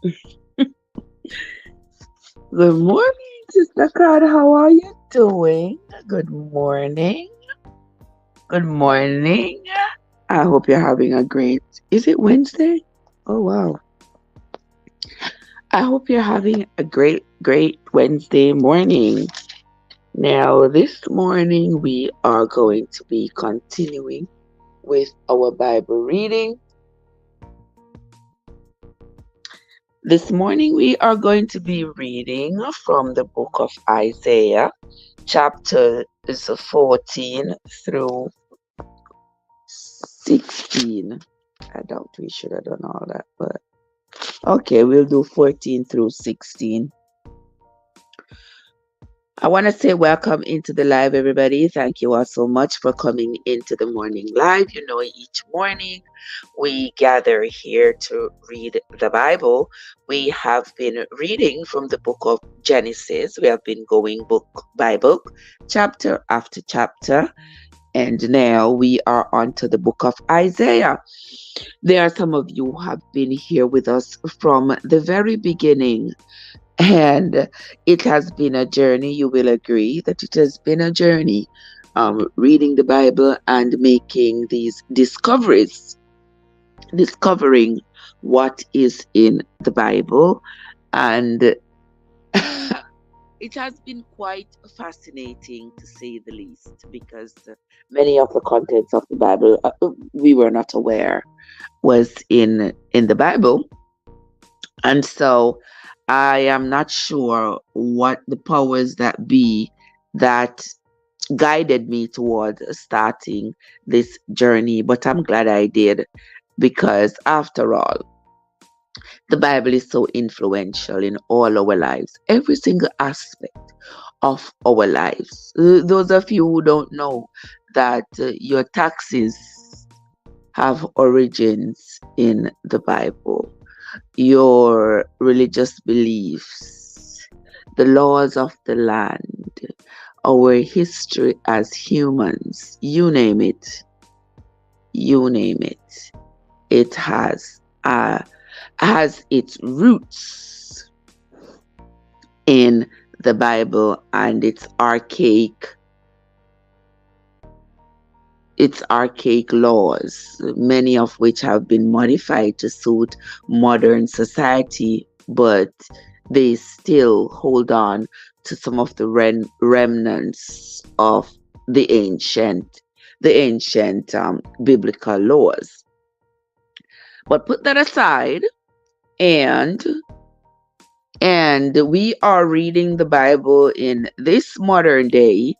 Good morning, Sister Card. How are you doing? Good morning. Good morning. I hope you're having a great. Is it Wednesday? Oh wow. I hope you're having a great Wednesday morning. Now, this morning we are going to be continuing with our Bible reading. This morning we are going to be reading from the book of Isaiah, chapter 14 through 16. I doubt we should have done all that, but okay, we'll do 14 through 16. I want to say welcome into the live, everybody. Thank you all so much for coming into the morning live. You know, each morning we gather here to read the Bible. We have been reading from the book of Genesis. We have been going book by book, chapter after chapter. And now we are on to the book of Isaiah. There are some of you who have been here with us from the very beginning, and it has been a journey. You will agree that it has been a journey, reading the Bible and making these discoveries, discovering what is in the Bible. And it has been quite fascinating, to say the least, because many of the contents of the Bible we were not aware was in the Bible. And so I am not sure what the powers that be that guided me towards starting this journey, but I'm glad I did, because after all, the Bible is so influential in all our lives, every single aspect of our lives. Those of you who don't know that your taxes have origins in the Bible, your religious beliefs, the laws of the land, our history as humans, you name it, you name it. It has its roots in the Bible and its archaic laws, many of which have been modified to suit modern society, but they still hold on to some of the remnants of the ancient biblical laws. But put that aside, and we are reading the Bible in this modern day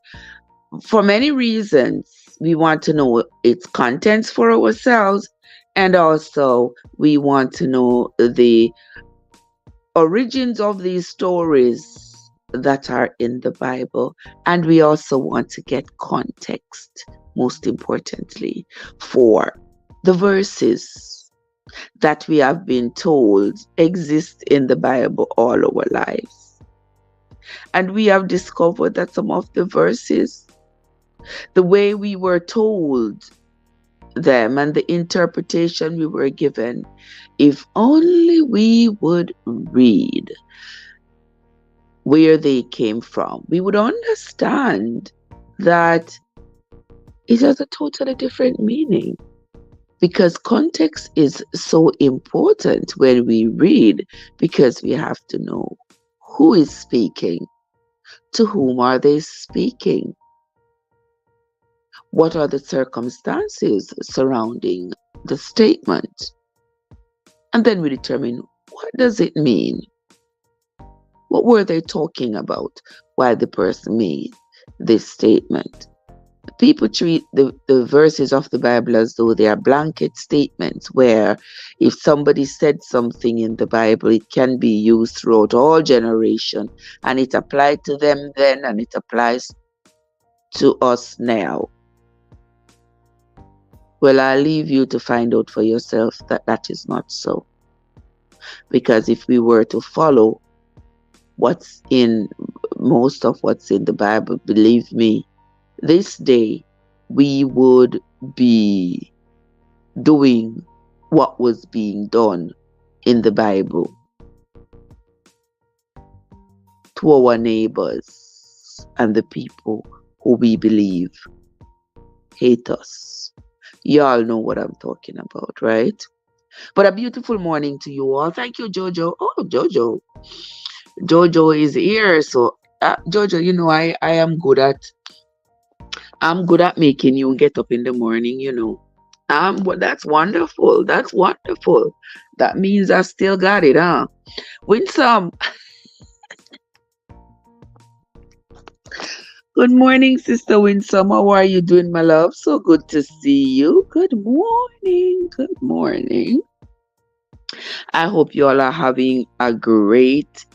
for many reasons. We want to know its contents for ourselves, and also we want to know the origins of these stories that are in the Bible, and we also want to get context, most importantly, for the verses that we have been told exist in the Bible all our lives. And we have discovered that some of the verses, the way we were told them and the interpretation we were given, if only we would read where they came from, we would understand that it has a totally different meaning. Because context is so important when we read, because we have to know who is speaking, to whom are they speaking, what are the circumstances surrounding the statement, and then we determine, what does it mean? What were they talking about while the person made this statement? People treat the verses of the Bible as though they are blanket statements, where if somebody said something in the Bible, it can be used throughout all generation, and it applied to them then and it applies to us now. Well, I'll leave you to find out for yourself that that is not so. Because if we were to follow what's in most of what's in the Bible, believe me, this day we would be doing what was being done in the Bible. to our neighbors and the people who we believe hate us. Y'all know what I'm talking about, right? But a beautiful morning to you all. Thank you, Jojo. Oh, Jojo. Jojo is here. So, Jojo, I'm good at making you get up in the morning. But that's wonderful. That's wonderful. That means I still got it, huh? Winsome, good morning, Sister Winsome. How are you doing, my love? So good to see you. Good morning. Good morning. I hope you all are having a great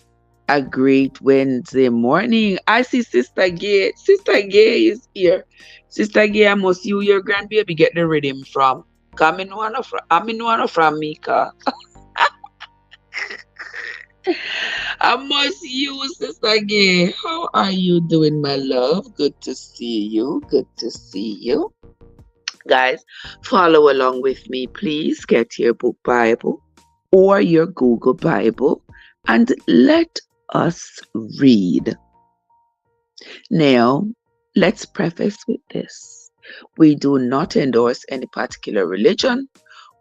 Wednesday morning. I see Sister Gay. Sister Gay is here. Sister Gay, I must you your grandbaby get the rhythm from. I'm in one from Mika. I must you, Sister Gay. How are you doing, my love? Good to see you. Good to see you. Guys, follow along with me. Please get your book Bible or your Google Bible and let us read. Now, let's preface with this. We do not endorse any particular religion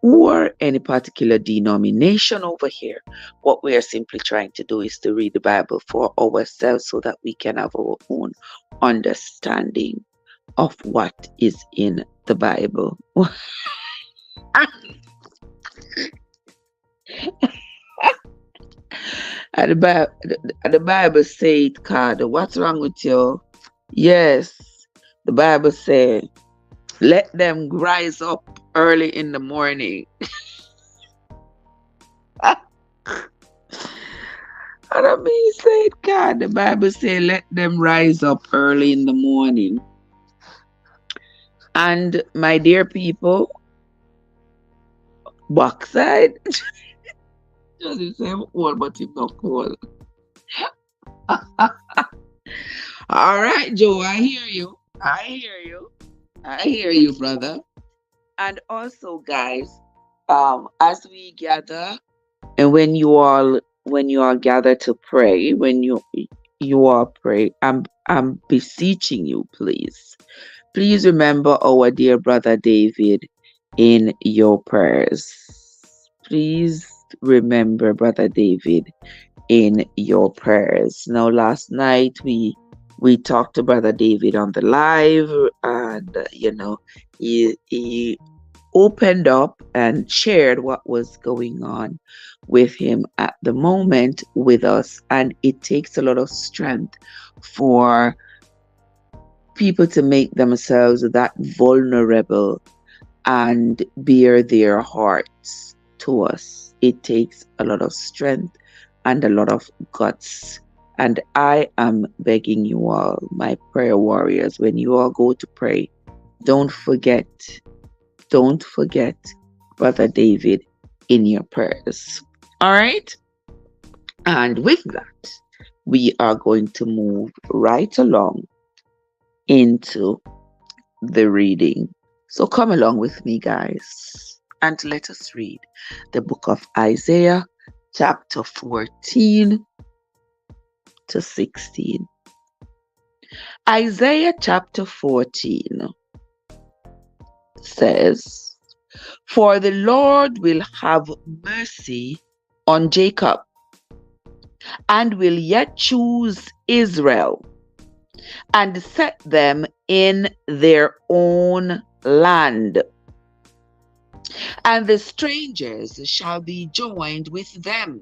or any particular denomination over here. What we are simply trying to do is to read the Bible for ourselves so that we can have our own understanding of what is in the Bible. And the Bible say it, God. What's wrong with you? Yes, the Bible say, let them rise up early in the morning. And I mean, say it, God. The Bible say, let them rise up early in the morning. And my dear people, backside, just the same old, but it's not cold. All right, Joe, I hear you. I hear you. I hear you, brother. And also, guys, as we gather, and when you all gather to pray, when you all pray, I'm beseeching you, please remember our dear brother David in your prayers. Please remember brother David in your prayers. Now, last night we talked to brother David on the live, and he opened up and shared what was going on with him at the moment with us. And it takes a lot of strength for people to make themselves that vulnerable and bare their hearts to us. It takes a lot of strength and a lot of guts. And I am begging you all, my prayer warriors, when you all go to pray, don't forget Brother David in your prayers. All right? And with that, we are going to move right along into the reading. So come along with me, guys, and let us read the book of Isaiah, chapter 14 to 16. Isaiah chapter 14 says, "For the Lord will have mercy on Jacob, and will yet choose Israel, and set them in their own land. And the strangers shall be joined with them,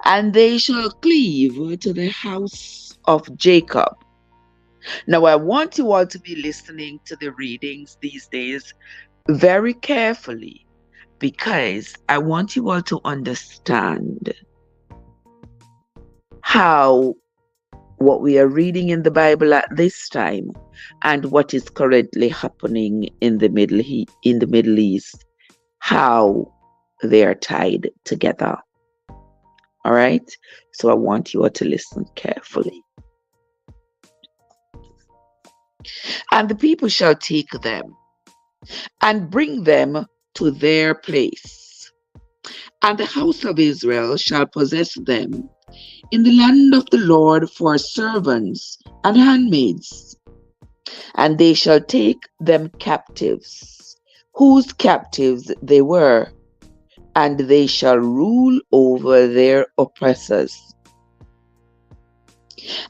and they shall cleave to the house of Jacob." Now, I want you all to be listening to the readings these days very carefully, because I want you all to understand how what we are reading in the Bible at this time and what is currently happening in the Middle East, how they are tied together. All right? So I want you all to listen carefully. "And the people shall take them and bring them to their place, And the house of Israel shall possess them in the land of the Lord for servants and handmaids, and they shall take them captives, whose captives they were, and they shall rule over their oppressors.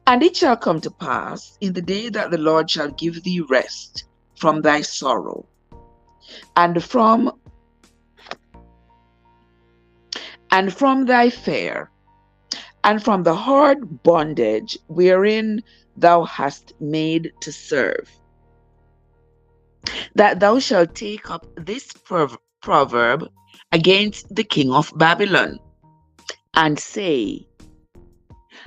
And it shall come to pass in the day that the Lord shall give thee rest from thy sorrow, and from thy fare, and from the hard bondage wherein thou hast made to serve, that thou shalt take up this proverb against the king of Babylon, and say,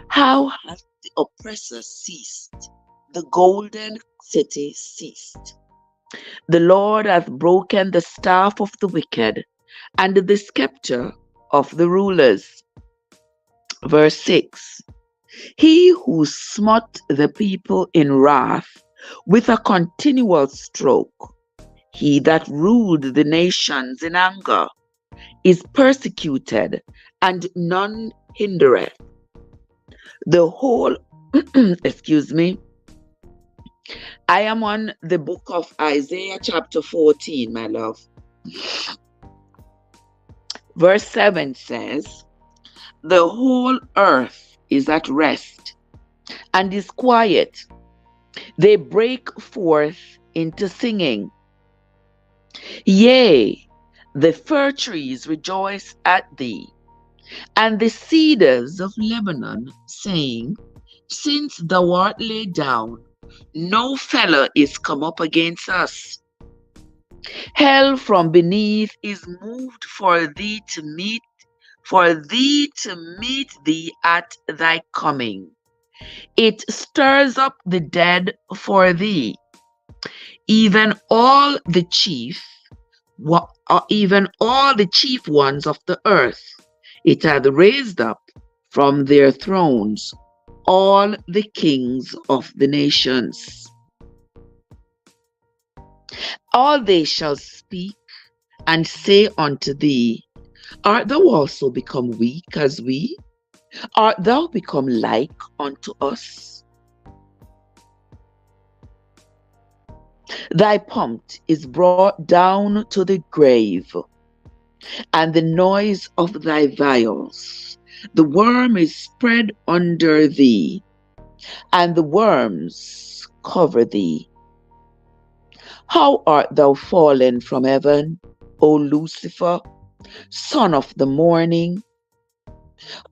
how hath the oppressor ceased, the golden city ceased. The Lord hath broken the staff of the wicked, and the scepter of the rulers. Verse 6. He who smote the people in wrath with a continual stroke, he that ruled the nations in anger, is persecuted, and none hindereth. The whole, excuse me, I am on the book of Isaiah chapter 14, my love. Verse 7 says, the whole earth is at rest and is quiet. They break forth into singing. Yea, the fir trees rejoice at thee, and the cedars of Lebanon, saying, since thou art laid down, no fellow is come up against us. Hell from beneath is moved for thee to meet thee at thy coming. It stirs up the dead for thee, even all the chief ones of the earth. It hath raised up from their thrones all the kings of the nations. All they shall speak and say unto thee, art thou also become weak as we? Art thou become like unto us? Thy pomp is brought down to the grave, and the noise of thy vials. The worm is spread under thee, and the worms cover thee. How art thou fallen from heaven, O Lucifer, son of the morning?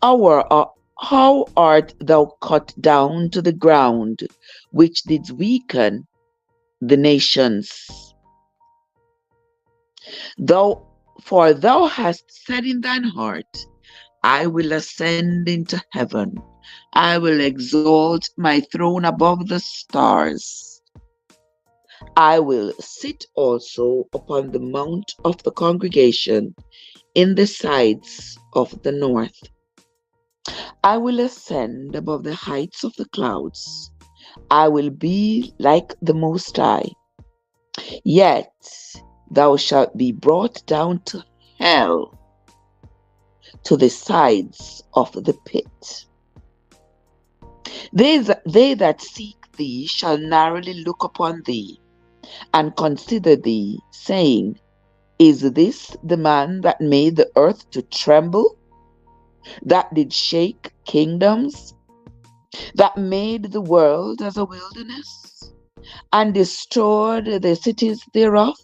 How art thou cut down to the ground, which didst weaken the nations? For thou hast said in thine heart, I will ascend into heaven. I will exalt my throne above the stars. I will sit also upon the mount of the congregation in the sides of the north. I will ascend above the heights of the clouds. I will be like the Most High. Yet thou shalt be brought down to hell, to the sides of the pit. They that seek thee shall narrowly look upon thee, and consider thee, saying, is this the man that made the earth to tremble, that did shake kingdoms, that made the world as a wilderness, and destroyed the cities thereof,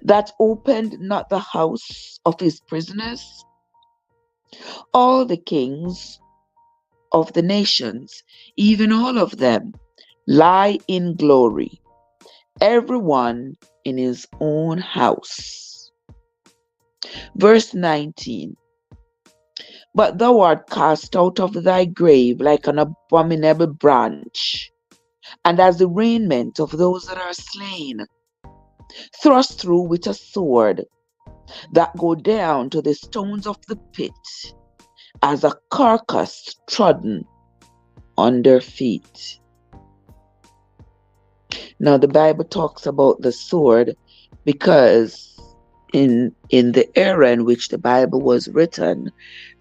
that opened not the house of his prisoners? All the kings of the nations, even all of them, lie in glory, everyone in his own house. Verse 19. But thou art cast out of thy grave like an abominable branch, and as the raiment of those that are slain, thrust through with a sword, that go down to the stones of the pit, as a carcass trodden under feet. Now the Bible talks about the sword because in the era in which the Bible was written,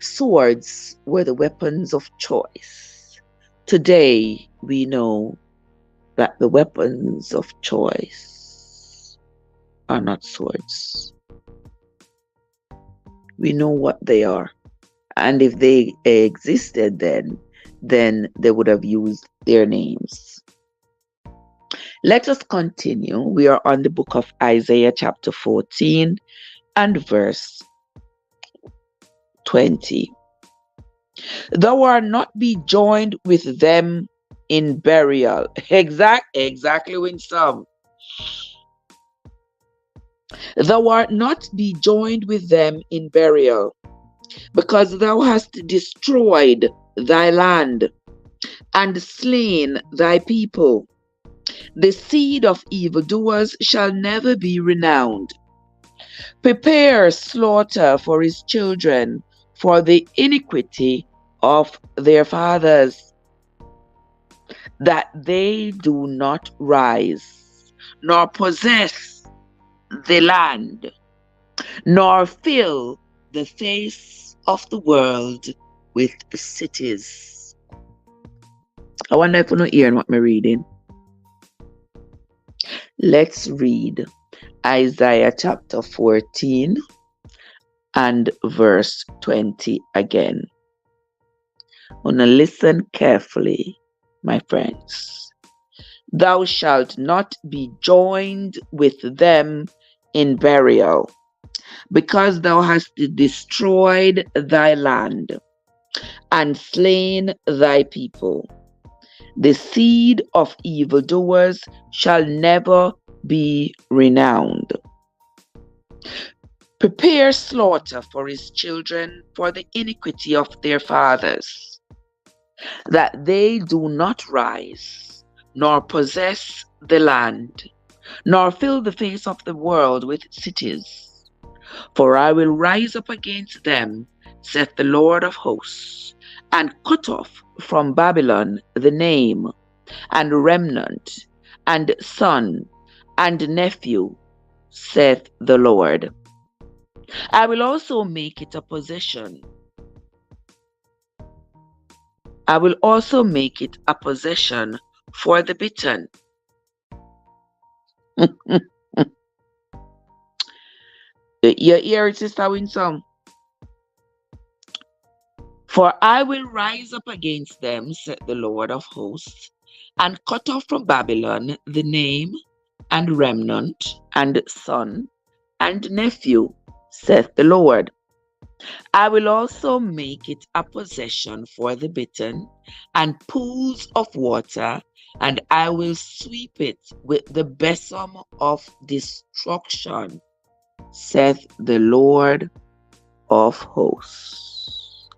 swords were the weapons of choice. Today, we know that the weapons of choice are not swords. We know what they are. And if they existed then they would have used their names. Let us continue. We are on the book of Isaiah, chapter 14 and verse 20. Thou art not be joined with them in burial. Exactly, Winsome. Thou art not be joined with them in burial, because thou hast destroyed thy land and slain thy people. The seed of evildoers shall never be renowned. Prepare slaughter for his children, for the iniquity of their fathers, that they do not rise, nor possess the land, nor fill the face of the world with cities. I wonder if you're not hearing what I'm reading. Let's read Isaiah chapter 14 and verse 20 again. Now listen carefully, my friends. Thou shalt not be joined with them in burial, because thou hast destroyed thy land and slain thy people. The seed of evildoers shall never be renowned. Prepare slaughter for his children, for the iniquity of their fathers, that they do not rise, nor possess the land, nor fill the face of the world with cities. For I will rise up against them, saith the Lord of hosts, and cut off from Babylon the name, and remnant, and son, and nephew, saith the Lord. I will also make it a possession. I will also make it a possession for the bitten. You hear it, Sister Winsome? For I will rise up against them, said the Lord of hosts, and cut off from Babylon the name, and remnant, and son, and nephew, saith the Lord. I will also make it a possession for the bitten, and pools of water, and I will sweep it with the besom of destruction, saith the Lord of hosts.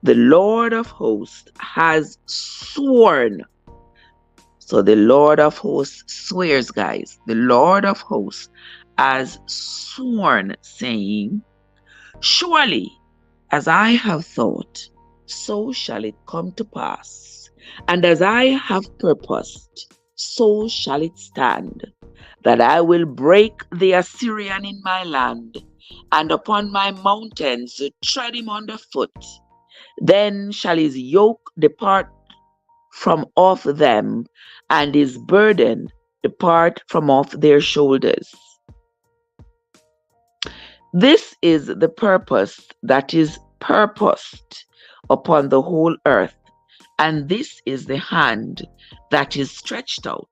The Lord of hosts has sworn. So the Lord of hosts swears, guys. The Lord of hosts has sworn, saying, surely, as I have thought, so shall it come to pass. And as I have purposed, so shall it stand, that I will break the Assyrian in my land, and upon my mountains tread him under foot. Then shall his yoke depart from off them, and his burden depart from off their shoulders. This is the purpose that is purposed upon the whole earth, and this is the hand that is stretched out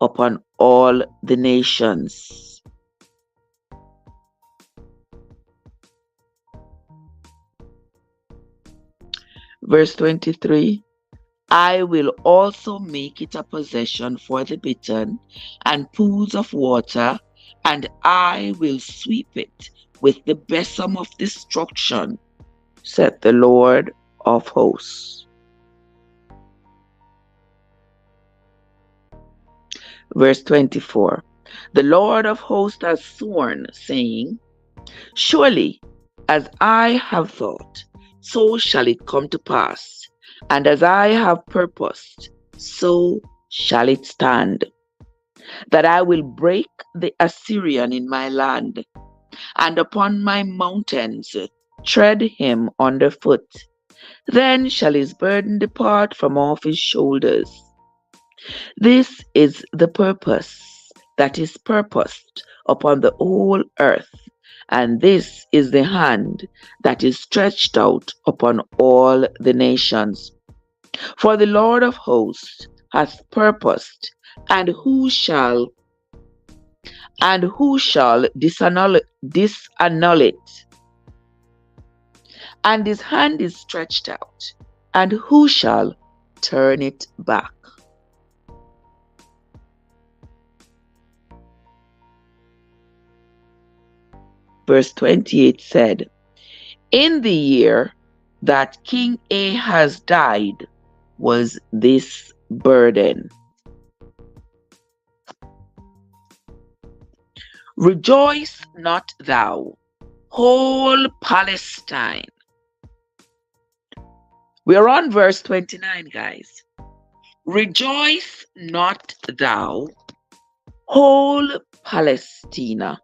upon all the nations. Verse 23, I will also make it a possession for the bitten, and pools of water, and I will sweep it with the besom of destruction, said the Lord of hosts. Verse 24, the Lord of hosts has sworn, saying, surely, as I have thought, so shall it come to pass, and as I have purposed, so shall it stand, that I will break the Assyrian in my land, and upon my mountains tread him underfoot. Then shall his burden depart from off his shoulders. This is the purpose that is purposed upon the whole earth, and this is the hand that is stretched out upon all the nations. For the Lord of hosts hath purposed, and who shall disannul it? And his hand is stretched out, and who shall turn it back? Verse 28 said, in the year that King Ahaz died was this burden. Rejoice not thou, whole Palestine. We're on verse 29, guys. Rejoice not thou, whole Palestina,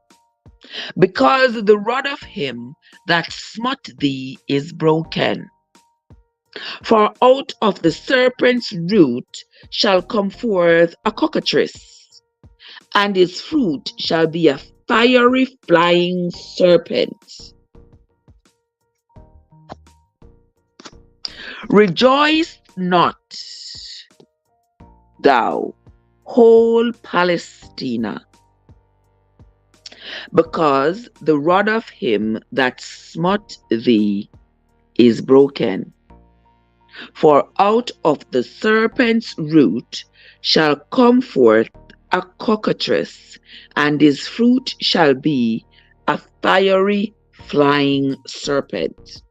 because the rod of him that smote thee is broken. For out of the serpent's root shall come forth a cockatrice, and his fruit shall be a fiery flying serpent. Rejoice not thou, whole Palestina, because the rod of him that smote thee is broken. For out of the serpent's root shall come forth a cockatrice, and his fruit shall be a fiery flying serpent.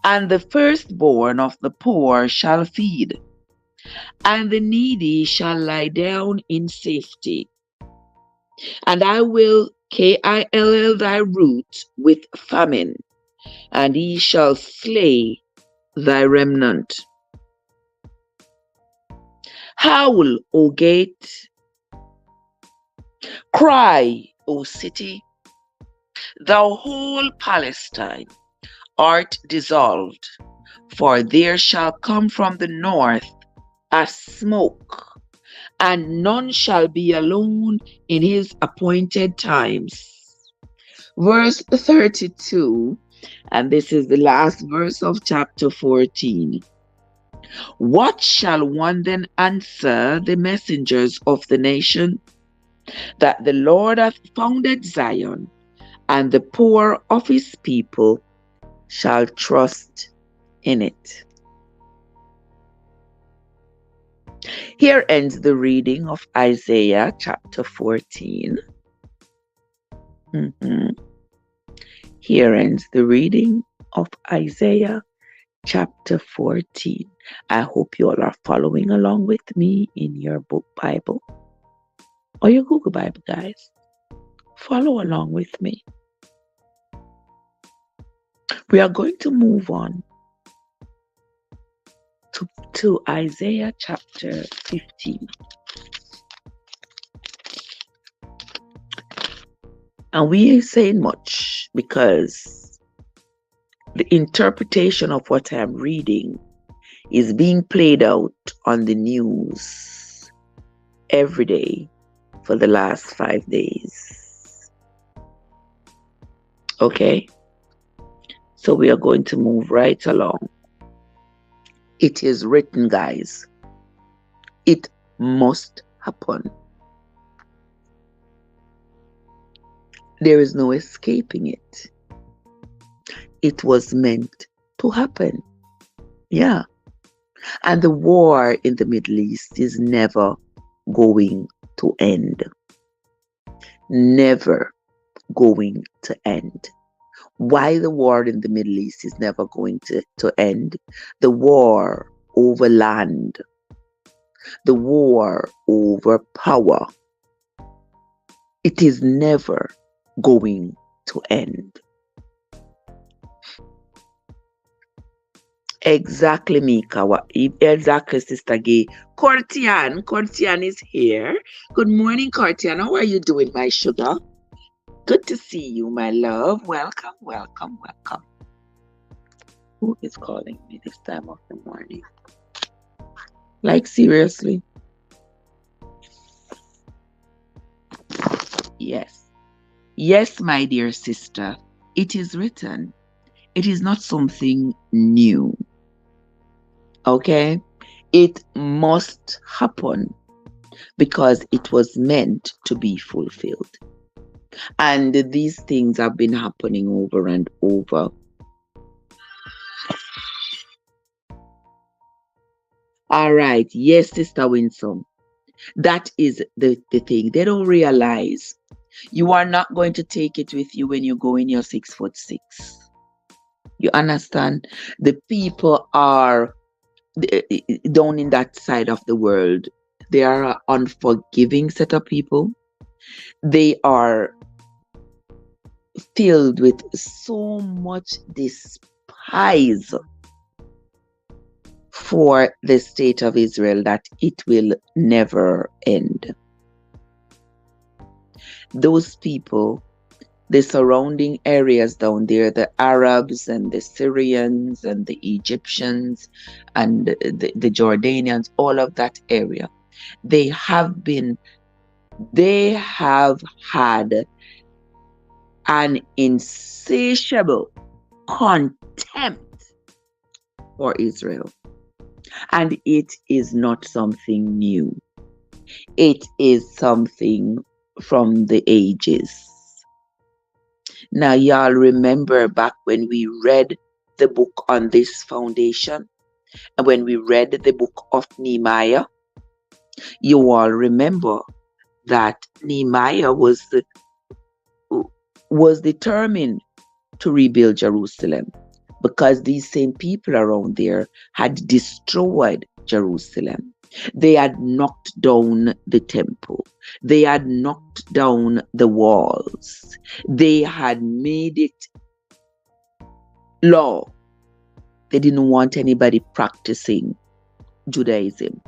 And the firstborn of the poor shall feed, and the needy shall lie down in safety. And I will kill thy root with famine, and he shall slay thy remnant. Howl, O gate, cry, O city, thou whole Palestine art dissolved, for there shall come from the north a smoke, and none shall be alone in his appointed times. Verse 32, and this is the last verse of chapter 14. What shall one then answer the messengers of the nation? That the Lord hath founded Zion, and the poor of his people shall trust in it. Here ends the reading of Isaiah chapter 14. Here ends the reading of Isaiah chapter 14. I hope you all are following along with me in your book Bible or your Google Bible, guys. Follow along with me. We are going to move on to Isaiah chapter 15. And we ain't saying much because the interpretation of what I'm reading is being played out on the news every day for the last 5 days. Okay? So we are going to move right along. It is written, guys. It must happen. There is no escaping it. It was meant to happen. Yeah. And the war in the Middle East is never going to end. Never going to end. Why the war in the Middle East is never going to end? The war over land. The war over power. It is never going to end. Exactly, Mika. Exactly, Sister Gay. Cortian is here. Good morning, Cortian. How are you doing, my sugar? Good to see you, my love. Welcome, welcome, welcome. Who is calling me this time of the morning? Like, seriously? Yes. Yes, my dear sister. It is written. It is not something new. Okay? It must happen because it was meant to be fulfilled. And these things have been happening over and over. All right. Yes, Sister Winsome. That is the thing. They don't realize you are not going to take it with you when you go in your 6'6". You understand? The people are down in that side of the world. They are an unforgiving set of people. They are filled with so much despise for the state of Israel that it will never end. Those people, the surrounding areas down there, the Arabs and the Syrians and the Egyptians and the Jordanians, all of that area, they have had an insatiable contempt for Israel. And it is not something new. It is something from the ages. Now, y'all remember back when we read the book on this foundation, and when we read the book of Nehemiah, you all remember that Nehemiah was determined to rebuild Jerusalem because these same people around there had destroyed Jerusalem. They had knocked down the temple. They had knocked down the walls. They had made it law. They didn't want anybody practicing Judaism.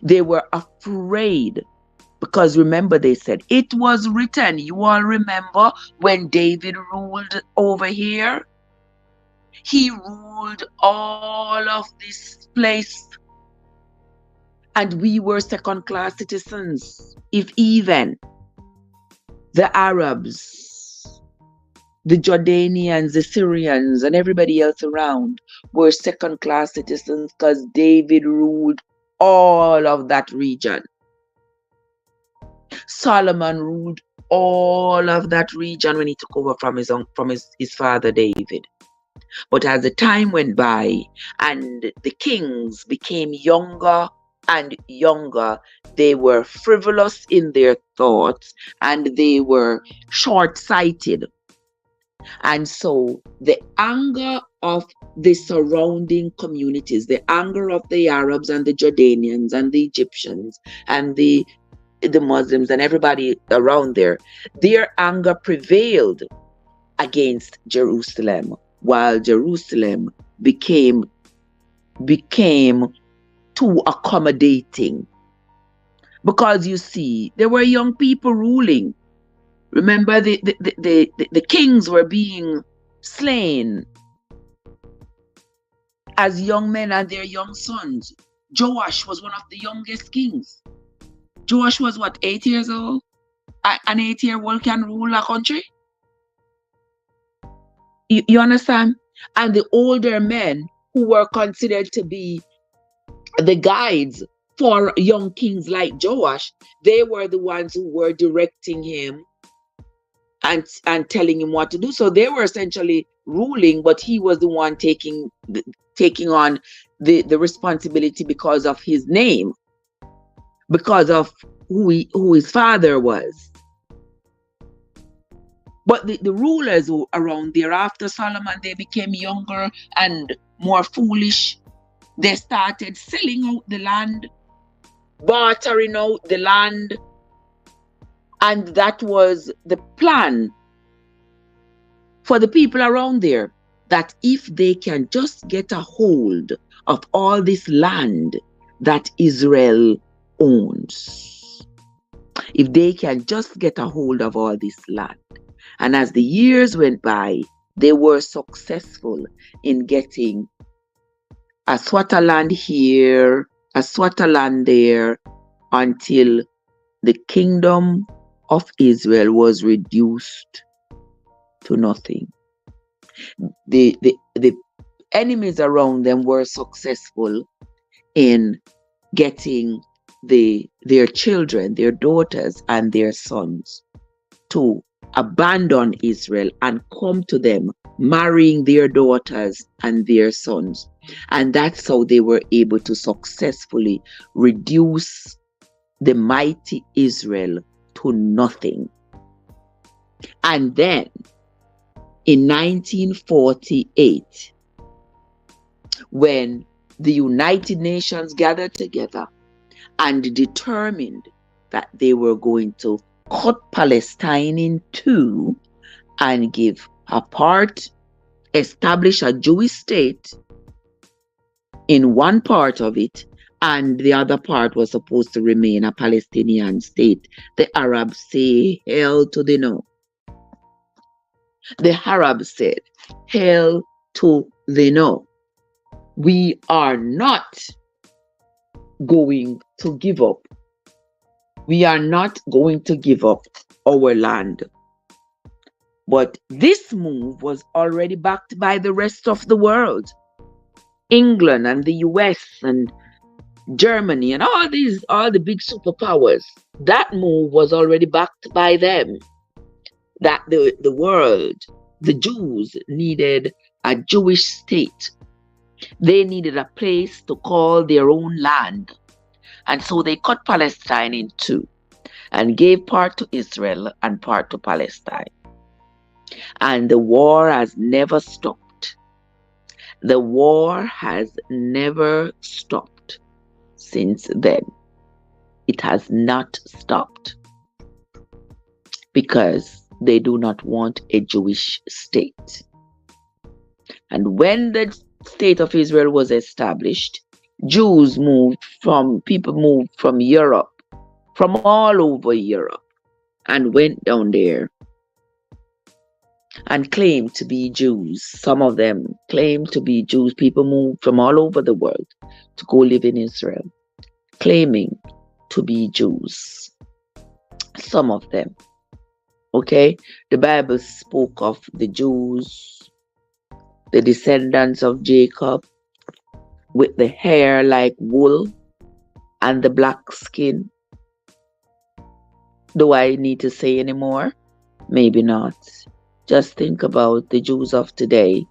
They were afraid because remember they said, it was written. You all remember when David ruled over here? He ruled all of this place. And we were second-class citizens, if even. The Arabs, the Jordanians, the Syrians, and everybody else around were second-class citizens because David ruled all of that region. Solomon ruled all of that region when he took over from his father David. But as the time went by and the kings became younger and younger, they were frivolous in their thoughts and they were short-sighted. And so the anger of the surrounding communities, the anger of the Arabs and the Jordanians and the Egyptians and the Muslims and everybody around there, their anger prevailed against Jerusalem, while Jerusalem became too accommodating. Because you see, there were young people ruling. Remember, the kings were being slain as young men and their young sons. Joash was one of the youngest kings. Joash was what, 8 years old? An 8-year-old can rule a country? You understand? And the older men who were considered to be the guides for young kings like Joash, they were the ones who were directing him and telling him what to do. So they were essentially ruling, but he was the one taking on the responsibility because of his name, because of who his father was. But the rulers around there after Solomon, they became younger and more foolish. They started selling out the land, bartering out the land. And that was the plan for the people around there, that if they can just get a hold of all this land that Israel owns, If they can just get a hold of all this land. And as the years went by, they were successful in getting a Swaziland here, a Swaziland there, until the kingdom of Israel was reduced to nothing. The enemies around them were successful in getting their children, their daughters, and their sons to abandon Israel and come to them, marrying their daughters and their sons. And that's how they were able to successfully reduce the mighty Israel to nothing. And then in 1948, when the United Nations gathered together and determined that they were going to cut Palestine in two and give a part, establish a Jewish state in one part of it, and the other part was supposed to remain a Palestinian state. The Arabs say, hell to the no. The Arabs said, hell to the no. We are not going to give up. We are not going to give up our land. But this move was already backed by the rest of the world. England and the US and Germany and all the big superpowers. That move was already backed by them. That the world, the Jews, needed a Jewish state. They needed a place to call their own land. And so they cut Palestine in two and gave part to Israel and part to Palestine. And the war has never stopped. The war has never stopped since then. It has not stopped because they do not want a Jewish state. And when the state of Israel was established, people moved from Europe, from all over Europe, and went down there and claimed to be Jews. Some of them claimed to be Jews. People moved from all over the world to go live in Israel, claiming to be Jews. Some of them. Okay? The Bible spoke of the Jews, the descendants of Jacob, with the hair like wool and the black skin. Do I need to say any more? Maybe not. Just think about the Jews of today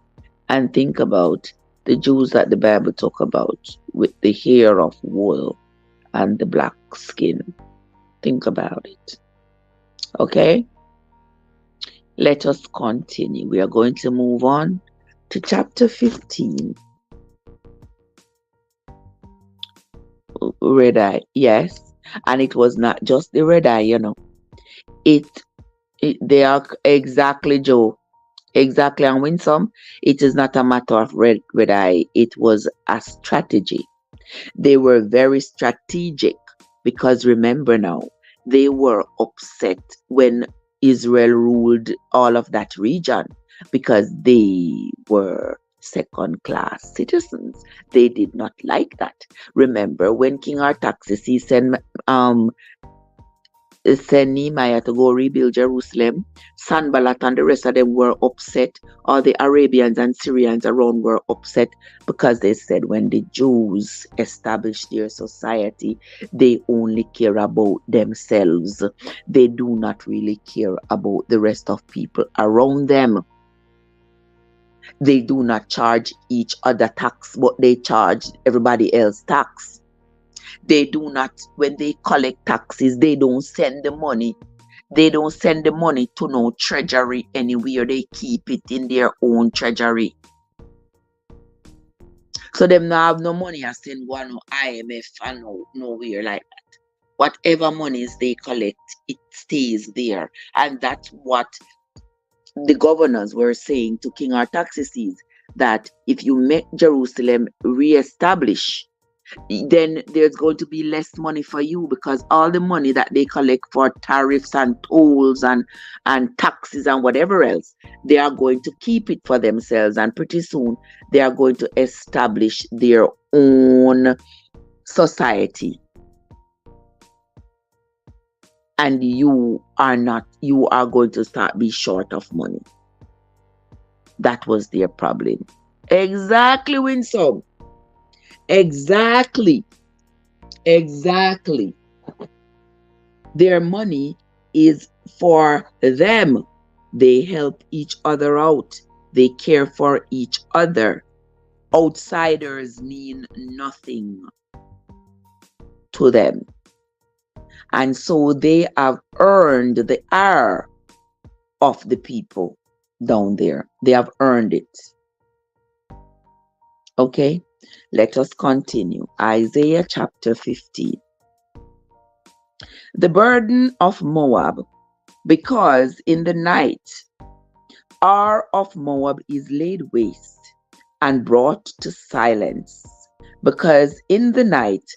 and think about the Jews that the Bible talk about with the hair of wool and the black skin. Think about it. Okay? Let us continue. We are going to move on to chapter 15. Red eye, yes. And it was not just the red eye, They are exactly, Joe. Exactly. And when it is not a matter of red eye. It was a strategy. They were very strategic because remember now, they were upset when Israel ruled all of that region because they were second-class citizens. They did not like that. Remember when King Artaxerxes sent Nehemiah to go rebuild Jerusalem, Sanballat and the rest of them were upset. All the Arabians and Syrians around were upset because they said when the Jews established their society, they only care about themselves. They do not really care about the rest of people around them. They do not charge each other tax, but they charge everybody else tax. They do not, when they collect taxes, they don't send the money. They don't send the money to no treasury anywhere. They keep it in their own treasury. So them now have no money and send one no IMF and nowhere like that. Whatever monies they collect, it stays there. And that's what the governors were saying to King Artaxerxes, that if you make Jerusalem re-establish, then there's going to be less money for you, because all the money that they collect for tariffs and tolls and taxes and whatever else, they are going to keep it for themselves, and pretty soon they are going to establish their own society, and you are going to start be short of money. That was their problem. Exactly, Winsome. Exactly. Their money is for them. They help each other out. They care for each other. Outsiders mean nothing to them. And so they have earned the ire of the people down there. They have earned it. Okay, let us continue. Isaiah chapter 15. The burden of Moab, because in the night Ar of Moab is laid waste and brought to silence, because in the night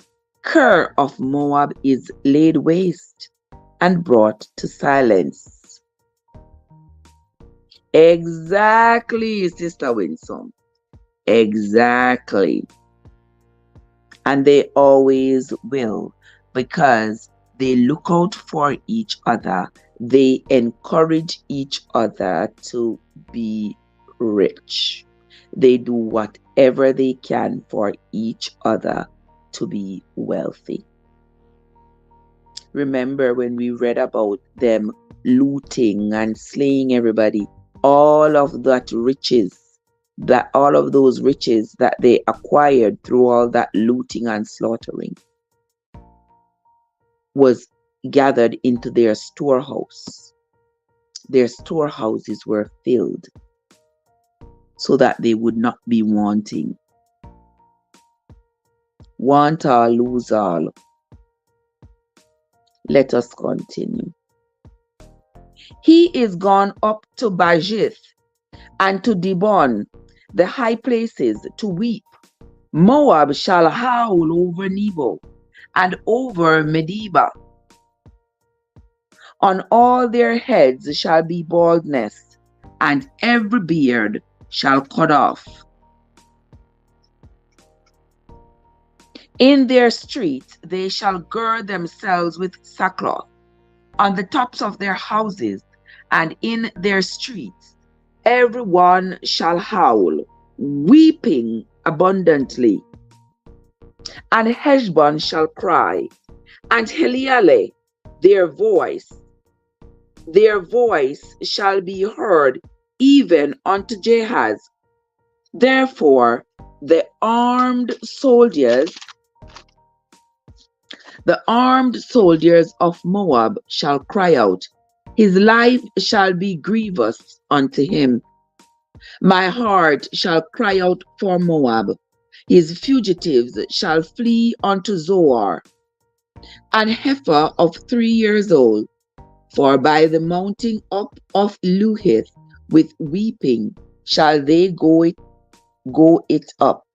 Kir of Moab is laid waste and brought to silence. Exactly, Sister Winsome. Exactly. And they always will, because they look out for each other. They encourage each other to be rich. They do whatever they can for each other to be wealthy. Remember when we read about them looting and slaying everybody, all of that riches, all of those riches that they acquired through all that looting and slaughtering was gathered into their storehouse. Their storehouses were filled so that they would not be wanting. Want all, lose all. Let us continue. He is gone up to Bajith and to Dibon, the high places, to weep. Moab shall howl over Nebo and over Medeba. On all their heads shall be baldness, and every beard shall cut off. In their streets they shall gird themselves with sackcloth. On the tops of their houses and in their streets every one shall howl, weeping abundantly. And Heshbon shall cry, and Heliale, their voice shall be heard even unto Jahaz. Therefore the armed soldiers of Moab shall cry out, his life shall be grievous unto him. My heart shall cry out for Moab, his fugitives shall flee unto Zoar. An heifer of 3 years old, for by the mounting up of Luhith with weeping shall they go it up.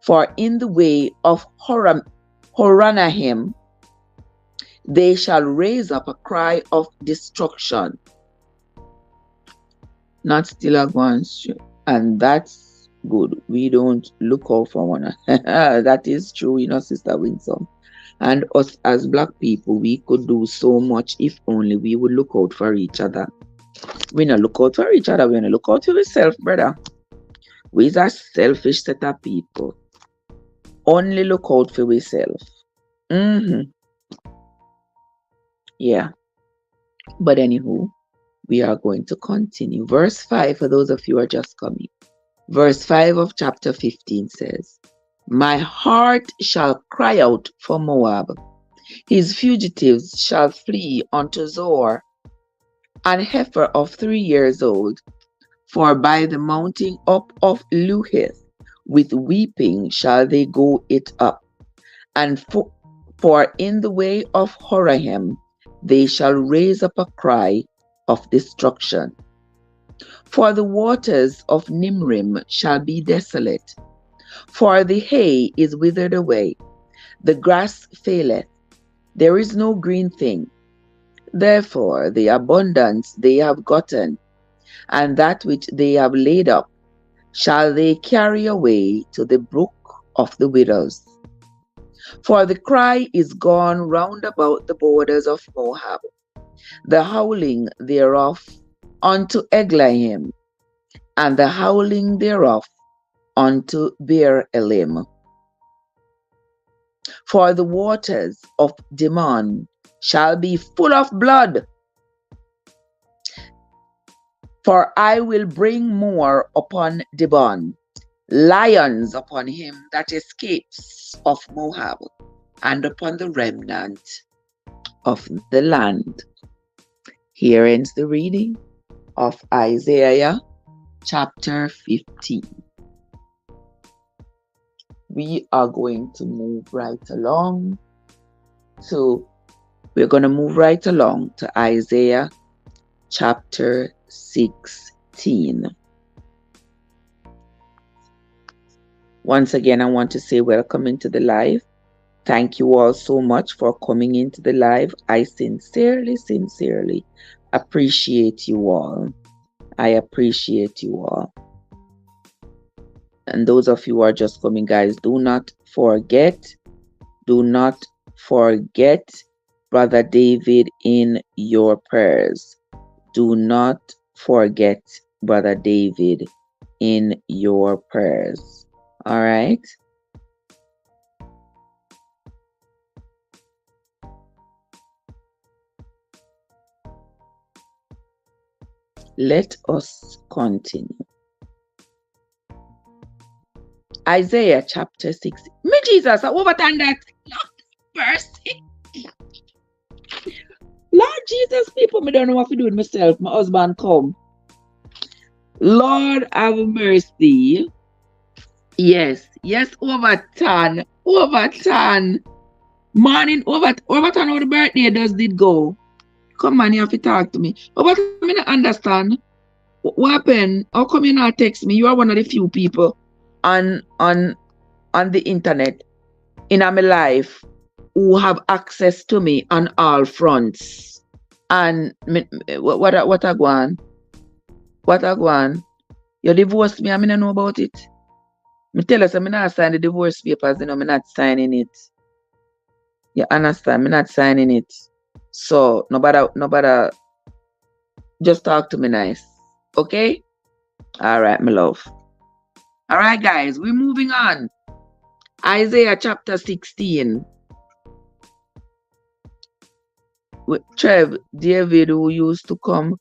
For in the way of Horonaim they shall raise up a cry of destruction. Not still a one, and that's good. We don't look out for one another. That is true, Sister Winsome. And us as Black people, we could do so much if only we would look out for each other. We not look out for each other, we not look out for ourselves, brother. We are selfish set of people. Only look out for ourselves. Yeah. But anywho, we are going to continue. Verse 5, for those of you who are just coming. Verse 5 of chapter 15 says, my heart shall cry out for Moab. His fugitives shall flee unto Zoar. An heifer of 3 years old, for by the mounting up of Luhith with weeping shall they go it up. And for in the way of Horonaim they shall raise up a cry of destruction. For the waters of Nimrim shall be desolate, for the hay is withered away, The grass faileth, there is no green thing. Therefore the abundance they have gotten, and that which they have laid up, shall they carry away to the brook of the widows. For the cry is gone round about the borders of Moab, the howling thereof unto Eglaim, and the howling thereof unto Beer Elim. For the waters of Dimon shall be full of blood. For I will bring more upon Dibon, lions upon him that escapes of Moab, and upon the remnant of the land. Here ends the reading of Isaiah chapter 15. We are going to move right along to Isaiah chapter 16. Once again, I want to say welcome into the live. Thank you all so much for coming into the live. I sincerely appreciate you all. I appreciate you all. And those of you who are just coming, guys, do not forget Brother David in your prayers. Do not forget Brother David in your prayers. All right? Let us continue. Isaiah chapter 6. Me Jesus, I overturn that. Mercy. Lord Jesus, people, me don't know what to do with myself. My husband come. Lord have mercy. Yes, overturn. Morning, overturn how the birthday did go. Come on, you have to talk to me. Overturn, me not understand. What happened? How come you not text me? You are one of the few people on the internet in my life who have access to me on all fronts. And what I go on? You divorced me, I don't know about it. Me tell us I'm not signing the divorce papers, I'm not signing it. You understand? I'm not signing it. So nobody just talk to me nice. Okay? Alright, my love. Alright, guys, we're moving on. Isaiah chapter 16. Trev, David, who used to come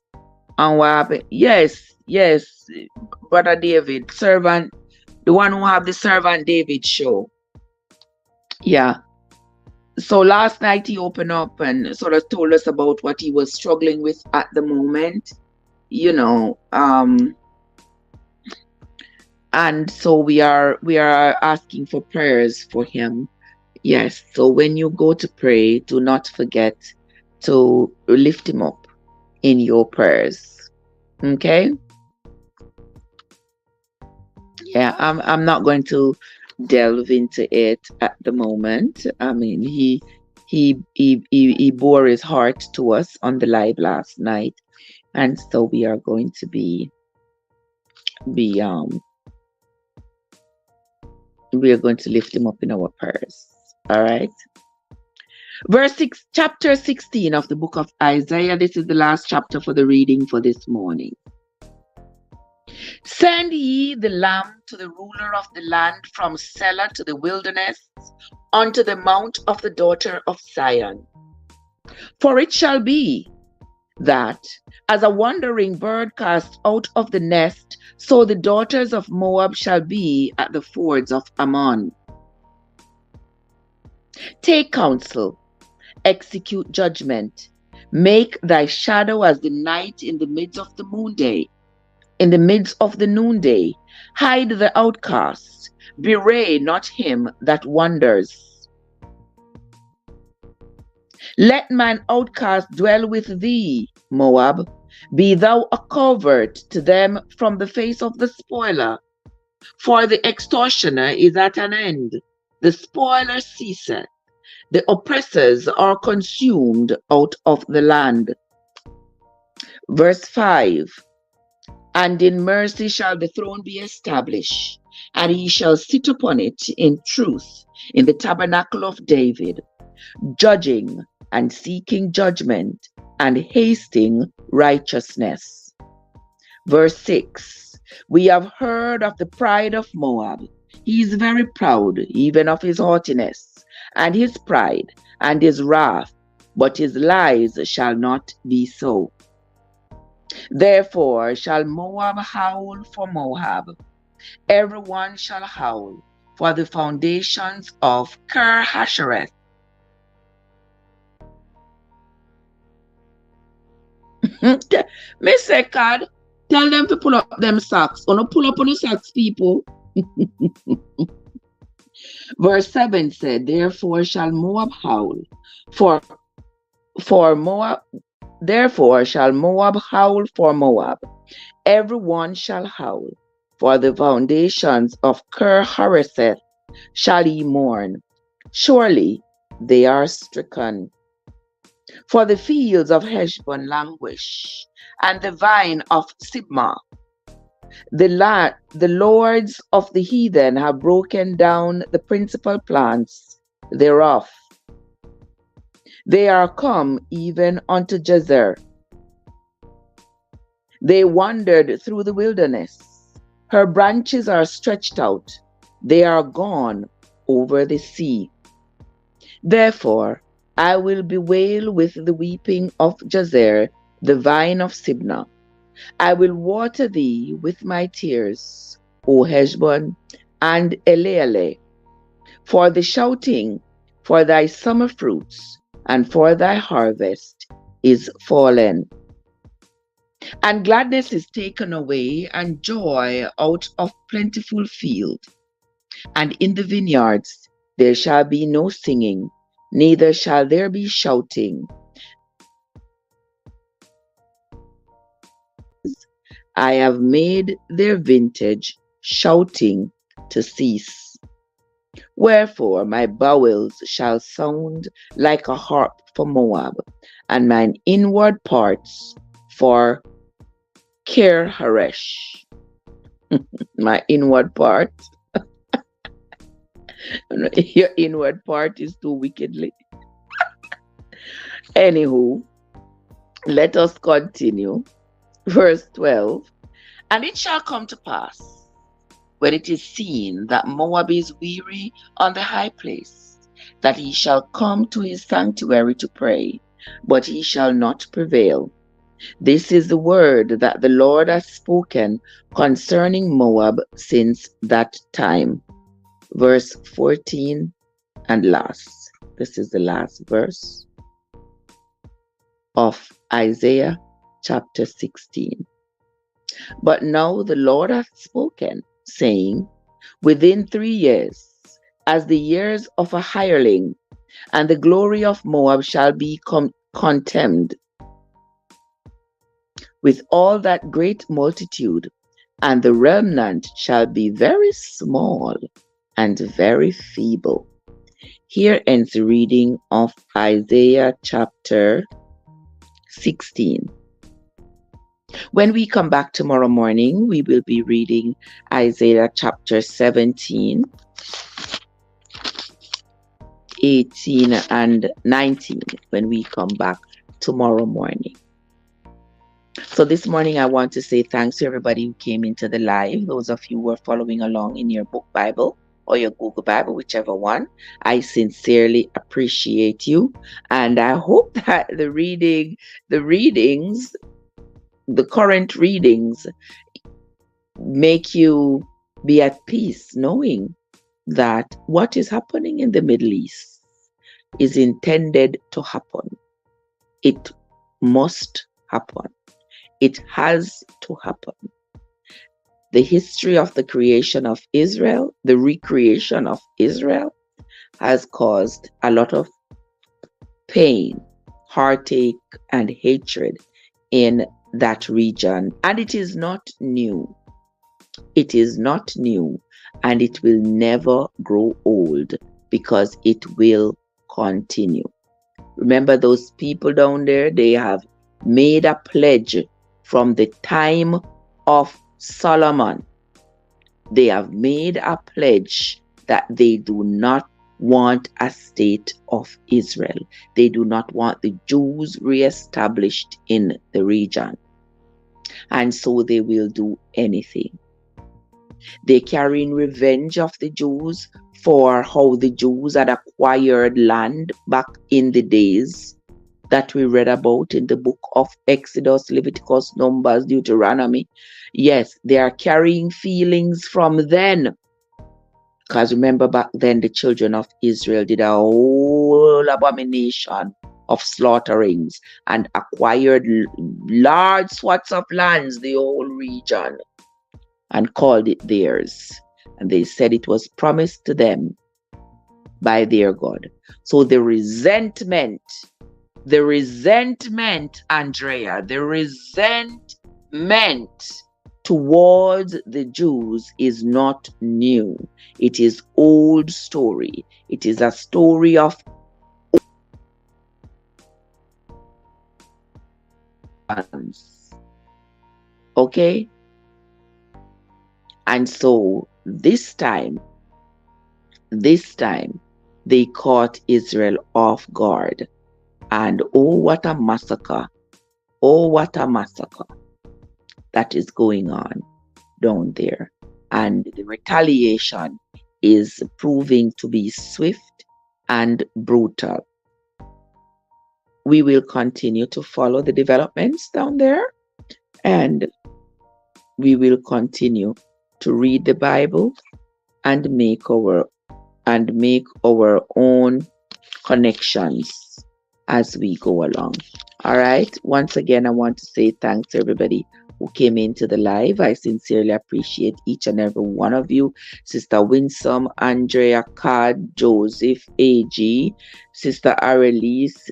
and what happened? Yes, Brother David, servant, the one who have the Servant David show. Yeah. So last night he opened up and sort of told us about what he was struggling with at the moment, and so we are asking for prayers for him. Yes. So when you go to pray, do not forget to lift him up in your prayers. Okay? Yeah, I'm not going to delve into it at the moment. I mean, he bore his heart to us on the live last night, and so we are going to we are going to lift him up in our prayers. All right. Verse 6, chapter 16 of the book of Isaiah. This is the last chapter for the reading for this morning. Send ye the lamb to the ruler of the land from Selah to the wilderness, unto the mount of the daughter of Zion. For it shall be that, as a wandering bird cast out of the nest, so the daughters of Moab shall be at the fords of Ammon. Take counsel, execute judgment, make thy shadow as the night in the midst of the noonday. In the midst of the noonday, hide the outcast, bewray not him that wanders. Let mine outcast dwell with thee, Moab. Be thou a covert to them from the face of the spoiler. For the extortioner is at an end, the spoiler ceaseth, The oppressors are consumed out of the land. Verse 5. And in mercy shall the throne be established, and he shall sit upon it in truth in the tabernacle of David, judging and seeking judgment and hasting righteousness. Verse 6. We have heard of the pride of Moab. He is very proud, even of his haughtiness, and his pride, and his wrath, but his lies shall not be so. Therefore shall Moab howl for Moab. Everyone shall howl for the foundations of Kir Hashereth. Me say, God, tell them to pull up them socks. Or no pull up on the socks, people. Verse 7 said, Therefore shall Moab howl for Moab. Therefore shall Moab howl for Moab. Everyone shall howl. For the foundations of Kir Hareseth shall ye mourn. Surely they are stricken. For the fields of Heshbon languish, and the vine of Sibmah. The lords of the heathen have broken down the principal plants thereof. They are come even unto Jazer. They wandered through the wilderness. Her branches are stretched out. They are gone over the sea. Therefore, I will bewail with the weeping of Jazer, the vine of Sibmah. I will water thee with my tears, O Heshbon and Elealeh, for the shouting for thy summer fruits and for thy harvest is fallen. And gladness is taken away, and joy out of plentiful field. And in the vineyards there shall be no singing, neither shall there be shouting. I have made their vintage shouting to cease. Wherefore my bowels shall sound like a harp for Moab, and mine inward parts for Kir Haresh. My inward part. Your inward part is too wickedly. Anywho, let us continue. Verse 12. And it shall come to pass, when it is seen that Moab is weary on the high place, that he shall come to his sanctuary to pray, but he shall not prevail. This is the word that the Lord has spoken concerning Moab since that time. Verse 14 and last. This is the last verse of Isaiah chapter 16. But now the Lord hath spoken, saying, Within 3 years, as the years of a hireling, and the glory of Moab shall be contemned, with all that great multitude, and the remnant shall be very small and very feeble. Here ends the reading of Isaiah chapter 16. When we come back tomorrow morning, we will be reading Isaiah chapter 17, 18, and 19 when we come back tomorrow morning. So this morning, I want to say thanks to everybody who came into the live. Those of you who are following along in your book Bible or your Google Bible, whichever one. I sincerely appreciate you. And I hope that the current readings make you be at peace, knowing that what is happening in the Middle East is intended to happen. It must happen. It has to happen. The history of the creation of Israel, the recreation of Israel, has caused a lot of pain, heartache, and hatred in that region. And it is not new. It is not new, and it will never grow old, because it will continue. Remember those people down there, they have made a pledge from the time of Solomon. They have made a pledge that they do not want a state of Israel. They do not want the Jews reestablished in the region. And so they will do anything. They're carrying revenge of the Jews for how the Jews had acquired land back in the days that we read about in the book of Exodus, Leviticus, Numbers, Deuteronomy. Yes, they are carrying feelings from then. Because remember back then, the children of Israel did a whole abomination of slaughterings and acquired large swaths of lands, the whole region, and called it theirs. And they said it was promised to them by their God. So the resentment, Andrea, the resentment towards the Jews is not new. It is old story. It is a story of okay? And so this time, they caught Israel off guard. And oh, what a massacre. Oh, what a massacre that is going on down there. And the retaliation is proving to be swift and brutal. We will continue to follow the developments down there, and we will continue to read the Bible and make our own connections as we go along. All right. Once again, I want to say thanks to everybody who came into the live. I sincerely appreciate each and every one of you. Sister Winsome, Andrea, Card, Joseph, AG, Sister Arelise,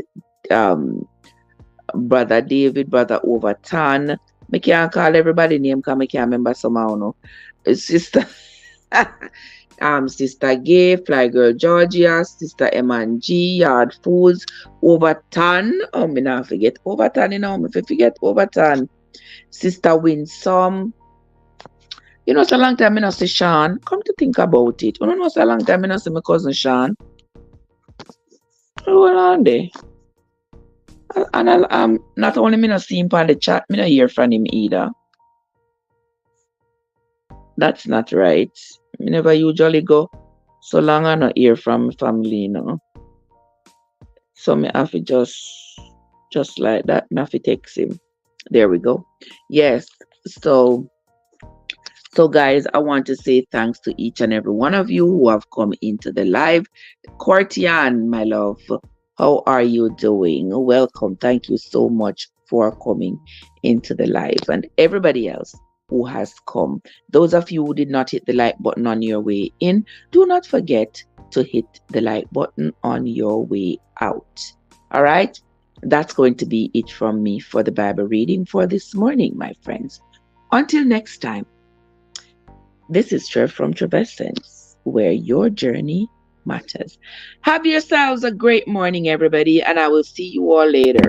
Brother David, Brother Overton. I can't call everybody name because I can't remember somehow. No. Sister Sister Gay, Fly Girl Georgia, Sister M&G, Yard Foods, Overton. Oh, me not forget Overton, if I forget Overton. Sister Winsome. It's a long time I not see Sean. Come to think about it. It's a long time I not see my cousin Sean. Hold on there. And not only me not see him on the chat, me not hear from him either. That's not right. Me never usually go so long I not hear from family, So me have to just like that, me have to text him. There we go. Yes. So guys, I want to say thanks to each and every one of you who have come into the live. Courtian, my love, how are you doing? Welcome. Thank you so much for coming into the live, and everybody else who has come. Those of you who did not hit the like button on your way in, do not forget to hit the like button on your way out. All right? That's going to be it from me for the Bible reading for this morning, my friends. Until next time, this is Trev from Trevessence, where your journey matters. Have yourselves a great morning, everybody, and I will see you all later.